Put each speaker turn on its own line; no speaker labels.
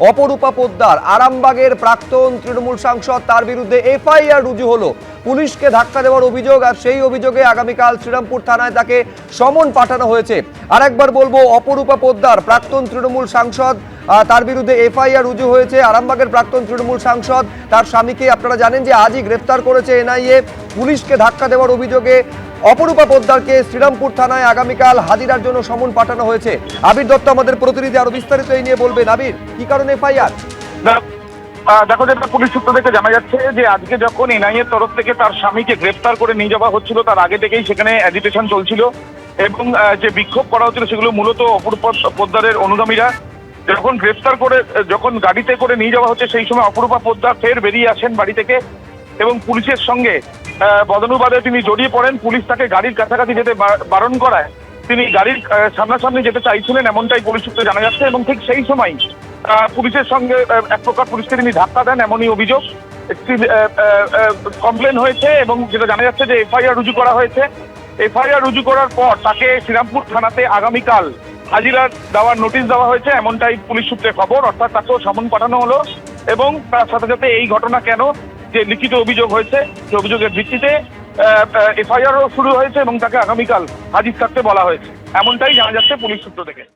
অপরূপা পোদ্দার আরামবাগের প্রাক্তন তৃণমূল সাংসদ, তার বিরুদ্ধে এফআইআর রুজু হলো। পুলিশকে ধাক্কা দেওয়ার অভিযোগ, আর সেই অভিযোগে আগামীকাল শ্রীরামপুর থানায় তাকে সমন পাঠানো হয়েছে। আরেকবার বলবো, অপরূপা পোদ্দার প্রাক্তন তৃণমূল সাংসদ, তার বিরুদ্ধে এফআইআর রুজু হয়েছে। আরামবাগের প্রাক্তন তৃণমূল সাংসদ, তার স্বামীকে আপনারা জানেন যে আজই গ্রেফতার করেছে এনআইএ। পুলিশকে ধাক্কা দেওয়ার অভিযোগে অপরূপা পোদ্দারকে শ্রীরামপুর থানায় আগামীকাল হাজিরার জন্য সমন পাঠানো হয়েছে। আবির দত্ত আমাদের প্রতিনিধি আরো বিস্তারিত এই নিয়ে বলবেন। আবির, কি কারণে এফআইআর?
দেখো, যেটা পুলিশ সূত্র থেকে জানা যাচ্ছে যে আজকে যখন এনআইএর তরফ থেকে তার স্বামীকে গ্রেফতার করে নিয়ে যাওয়া হচ্ছিল, তার আগে থেকেই সেখানে অ্যাজিটেশন চলছিল এবং যে বিক্ষোভ করা হচ্ছিল সেগুলো মূলত অপরূপা পোদ্দারের অনুগামীরা। যখন গ্রেফতার করে যখন গাড়িতে করে নিয়ে যাওয়া হচ্ছে, সেই সময় অপরূপা পোদ্দার ফের বেরিয়ে আসেন বাড়ি থেকে এবং পুলিশের সঙ্গে বদনুবাদে তিনি জড়িয়ে পড়েন। পুলিশ তাকে গাড়ির কাছাকাছি যেতে বারণ করায় তিনি গাড়ির সামনাসামনি যেতে চাইছিলেন, এমনটাই পুলিশ সূত্রে জানা যাচ্ছে। এবং ঠিক সেই সময় পুলিশের সঙ্গে এক প্রকার পুলিশকে তিনি ধাক্কা দেন, এমনই অভিযোগ। একটি কমপ্লেন হয়েছে এবং যেটা জানা যাচ্ছে যে এফআইআর রুজু করা হয়েছে। এফআইআর রুজু করার পর তাকে শ্রীরামপুর থানাতে আগামীকাল হাজিরা দেওয়ার নোটিশ দেওয়া হয়েছে, এমনটাই পুলিশ সূত্রে খবর। অর্থাৎ তাকেও সমন পাঠানো হলো এবং তার সাথে সাথে এই ঘটনা কেন, যে লিখিত অভিযোগ হয়েছে, সেই অভিযোগের ভিত্তিতে এফআইআরও শুরু হয়েছে এবং তাকে আগামীকাল হাজির থাকতে বলা হয়েছে, এমনটাই জানা যাচ্ছে পুলিশ সূত্র থেকে।